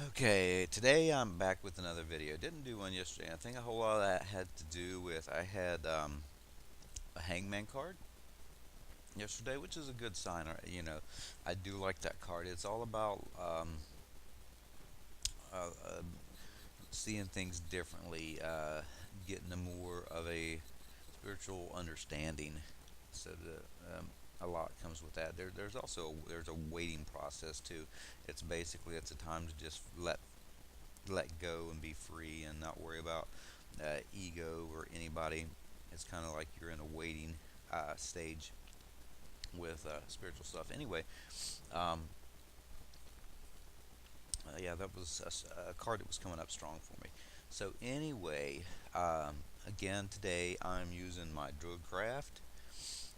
Okay, today I'm back with another video. Didn't do one yesterday. I think a whole lot of that had to do with I had a hangman card yesterday, which is a good sign. I do like that card. It's all about uh, uh, seeing things differently, getting a more of a spiritual understanding. A lot comes with that. There's a waiting process too. It's a time to just let go and be free and not worry about ego or anybody. It's kind of like you're in a waiting stage with spiritual stuff. Anyway, um, yeah, that was a card that was coming up strong for me. So anyway, again today I'm using my DruidCraft,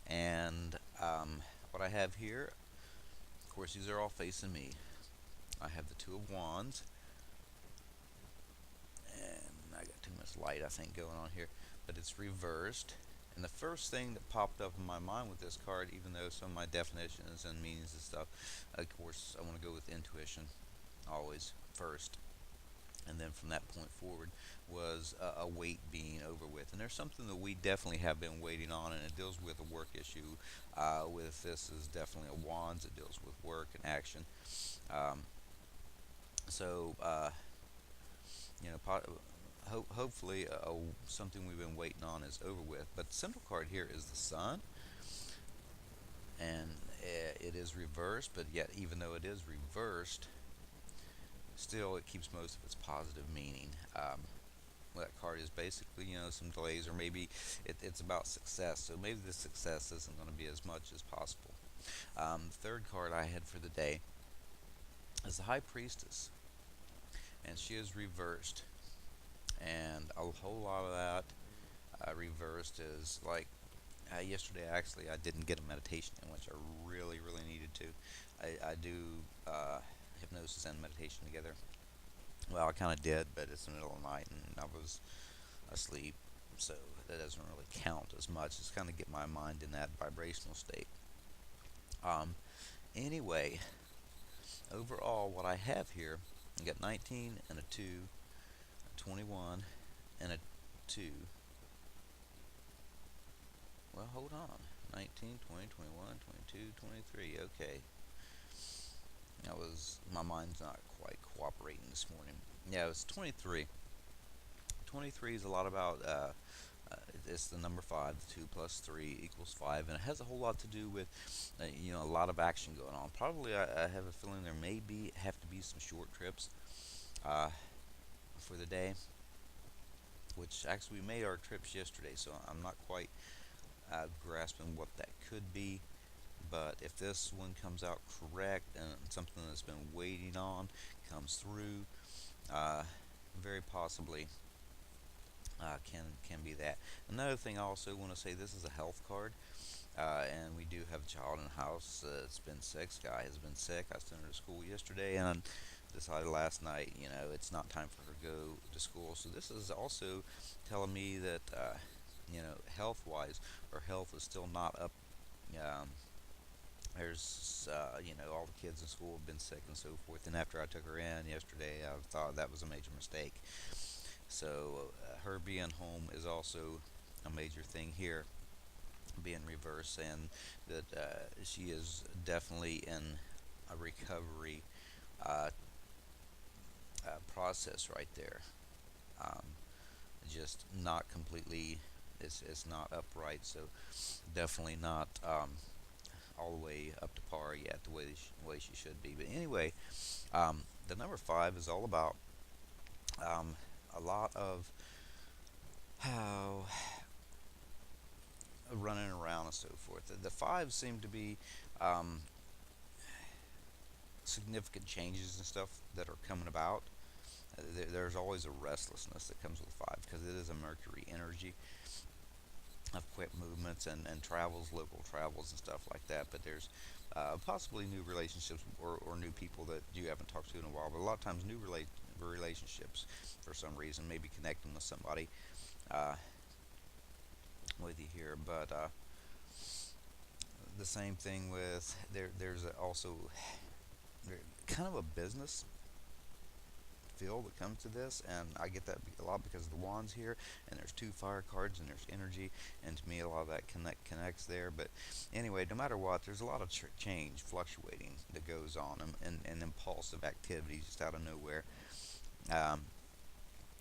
and what I have here, of course, these are all facing me. I have the Two of Wands, and I got too much light, I think, going on here, but it's reversed. And the first thing that popped up in my mind with this card, even though some of my definitions and meanings and stuff, of course, I want to go with intuition always first. And then from that point forward was a weight being over with. And there's something that we definitely have been waiting on, and it deals with a work issue. With this is definitely a wands. It deals with work and action. Um, so you know, hopefully something we've been waiting on is over with. But the central card here is the sun, and it is reversed. But yet, even though it is reversed, still it keeps most of its positive meaning. Well, that card is basically, some delays, or maybe it's about success. So maybe the success isn't going to be as much as possible. The third card I had for the day is the High Priestess, and she is reversed. And a whole lot of that reversed is like yesterday. Actually, I didn't get a meditation in, which I really, really needed to. I do hypnosis and meditation together. Well, I kind of did, but it's the middle of the night and I was asleep, so that doesn't really count as much. It's kind of get my mind in that vibrational state. Um, anyway, overall, what I have here, I got 19 and a 2, a 21 and a 2. Well, hold on. 19, 20, 21, 22, 23. Okay. My mind's not quite cooperating this morning. Yeah, it was 23. 23 is a lot about, it's the number 5. 2 plus 3 equals 5. And it has a whole lot to do with, a lot of action going on. Probably, I have a feeling there have to be some short trips uh, for the day, which actually we made our trips yesterday, so I'm not quite grasping what that could be. But if this one comes out correct and something that's been waiting on comes through, uh, very possibly can be that. Another thing I also want to say, this is a health card, and we do have a child in the house that's been sick. Sky has been sick. I sent her to school yesterday, and I decided last night, it's not time for her to go to school. So this is also telling me that, health-wise, her health is still not up. Um, all the kids in school have been sick and so forth. And after I took her in yesterday, I thought that was a major mistake. So her being home is also a major thing here, being reversed, and that she is definitely in a recovery uh, process right there. Um, just not completely, it's not upright, so definitely not all the way up to par yet, way she should be. But anyway, the number 5 is all about um, a lot of how running around and so forth. The fives seem to be um, significant changes and stuff that are coming about. There's always a restlessness that comes with 5 because it is a Mercury energy of quick movements and travels, local travels and stuff like that. But there's possibly new relationships or new people that you haven't talked to in a while. But a lot of times, new relationships for some reason, maybe connecting with somebody uh, with you here. But the same thing with there's also kind of a business feel that comes to this, and I get that a lot because of the wands here, and there's two fire cards, and there's energy, and to me a lot of that connects there. But anyway, no matter what, there's a lot of change, fluctuating that goes on, and impulsive activities just out of nowhere, um,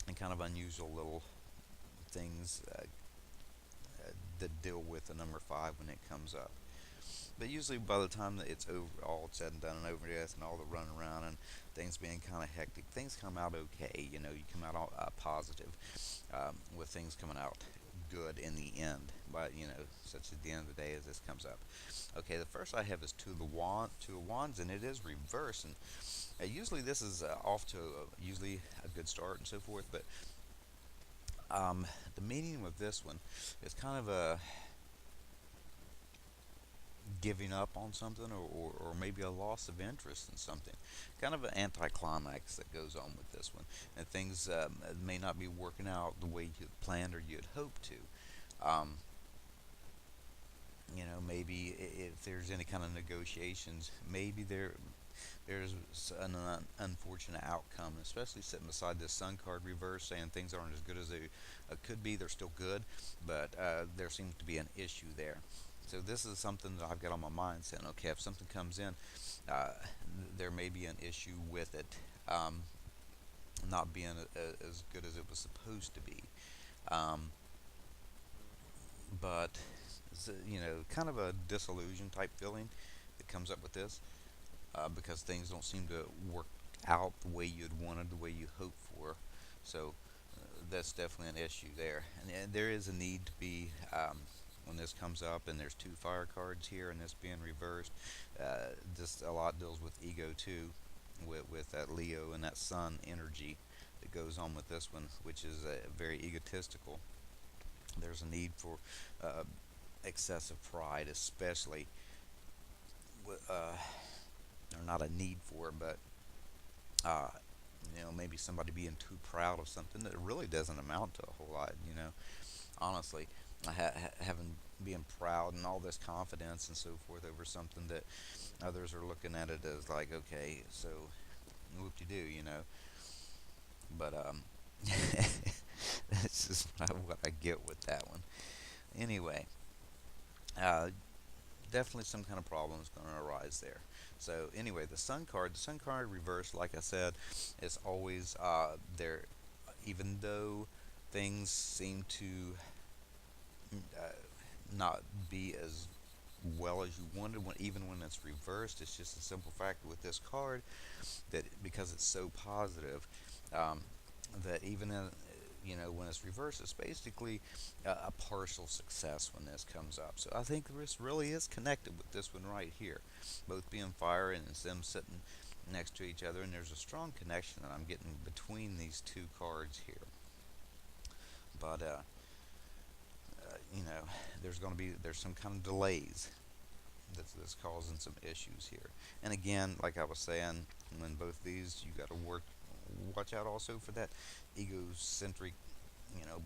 and kind of unusual little things that deal with the number five when it comes up. But usually by the time that it's over, all said and done and over with, and all the running around and things being kind of hectic, things come out okay. You come out all, positive, with things coming out good in the end. But such at the end of the day as this comes up. Okay, the first I have is two of wands, and it is reverse. And usually this is off to usually a good start and so forth. But the meaning of this one is kind of a giving up on something, or maybe a loss of interest in something. Kind of an anticlimax that goes on with this one. And things may not be working out the way you planned or you'd hoped to. Maybe if there's any kind of negotiations, maybe there's an unfortunate outcome, especially sitting beside this Sun card reverse, saying things aren't as good as they could be. They're still good, but there seems to be an issue there. So this is something that I've got on my mind, saying, okay, if something comes in, there may be an issue with it not being as good as it was supposed to be. But kind of a disillusion type feeling that comes up with this, because things don't seem to work out the way you'd wanted, the way you hoped for. So that's definitely an issue there, and there is a need to be. When this comes up, and there's two fire cards here, and this being reversed, just a lot deals with ego too, with that Leo and that Sun energy that goes on with this one, which is very egotistical. There's a need for excessive pride, especially, or not a need for it, but uh, maybe somebody being too proud of something that really doesn't amount to a whole lot. Honestly, having being proud and all this confidence and so forth over something that others are looking at it as like, okay, so whoop-de-doo. But that's just what I get with that one. Anyway, definitely some kind of problem is going to arise there. So anyway, the Sun card reversed, like I said, is always there, even though things seem to uh, not be as well as you wanted, even when it's reversed. It's just a simple fact with this card that because it's so positive, um, that even in, when it's reversed, it's basically a partial success when this comes up. So I think this really is connected with this one right here, both being fire and them sitting next to each other, and there's a strong connection that I'm getting between these two cards here. But there's some kind of delays that's causing some issues here. And again, like I was saying, when both these, you got to watch out also for that egocentric,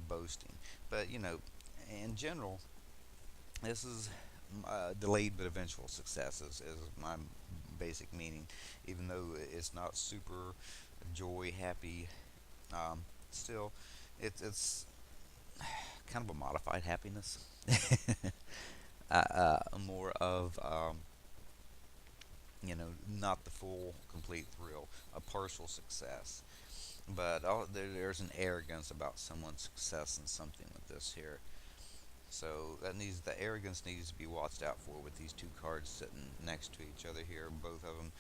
boasting. But in general, this is delayed but eventual success is my basic meaning. Even though it's not super joy happy, still, it's kind of a modified happiness. More of not the full complete thrill, a partial success. But there's an arrogance about someone's success in something with this here. So the arrogance needs to be watched out for with these two cards sitting next to each other here, both of them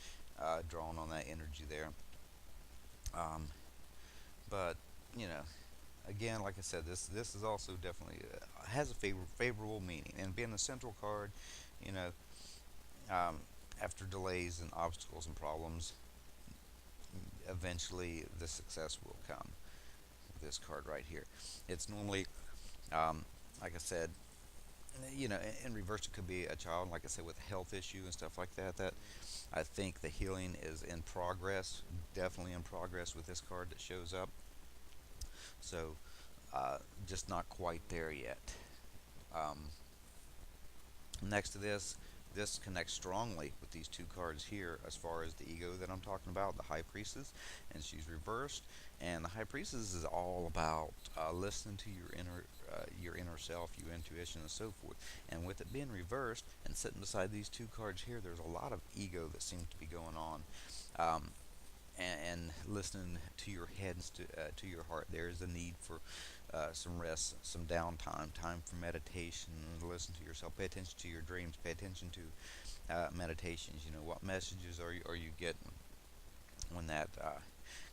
drawing on that energy there. But again, like I said, this is also definitely has a favorable meaning, and being a central card, you know, um, after delays and obstacles and problems, eventually the success will come. With this card right here, it's normally, like I said, in reverse it could be a child, like I said, with a health issue and stuff like that. That I think the healing is in progress, definitely in progress with this card that shows up. So, just not quite there yet. Um, Next to this, This connects strongly with these two cards here as far as the ego that I'm talking about, the High Priestess, and she's reversed. And the High Priestess is all about listening to your inner self, your intuition, and so forth. And with it being reversed and sitting beside these two cards here, there's a lot of ego that seems to be going on. Um, and listening to your head and to your heart. There is a need for some rest, some downtime, time for meditation. Listen to yourself. Pay attention to your dreams. Pay attention to meditations. You know, what messages are you getting when that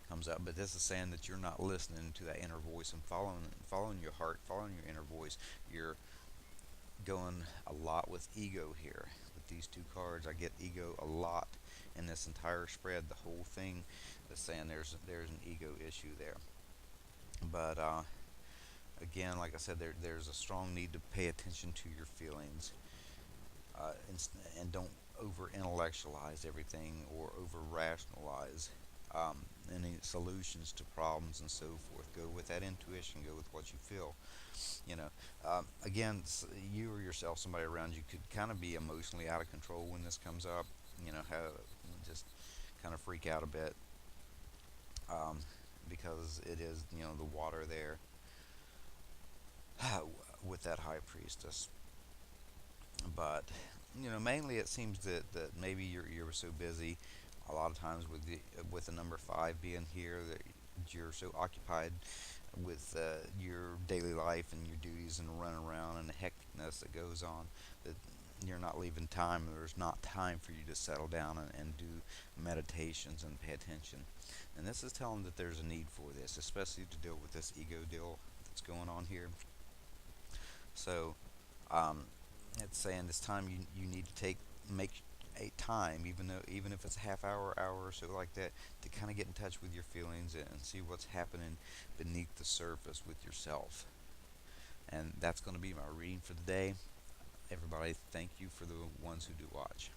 comes up? But this is saying that you're not listening to that inner voice and following your heart, following your inner voice. You're going a lot with ego here with these two cards. I get ego a lot in this entire spread. The whole thing is saying there's an ego issue there. But again, like I said, there's a strong need to pay attention to your feelings, and don't over intellectualize everything or over rationalize any solutions to problems and so forth. Go with that intuition. Go with what you feel. You know, again, you or yourself, somebody around you could kind of be emotionally out of control when this comes up. You know, how just kind of freak out a bit, um, because it is, you know, the water there with that high priestess. But you know, mainly it seems that maybe you're so busy a lot of times with the number five being here, that you're so occupied with your daily life and your duties and running around and the hecticness that goes on, that you're not leaving time. There's not time for you to settle down and do meditations and pay attention. And this is telling that there's a need for this, especially to deal with this ego deal that's going on here. So um, it's saying this time you need to make a time, even if it's a half hour, hour or so like that, to kind of get in touch with your feelings and see what's happening beneath the surface with yourself. And that's going to be my reading for the day. Everybody, thank you for the ones who do watch.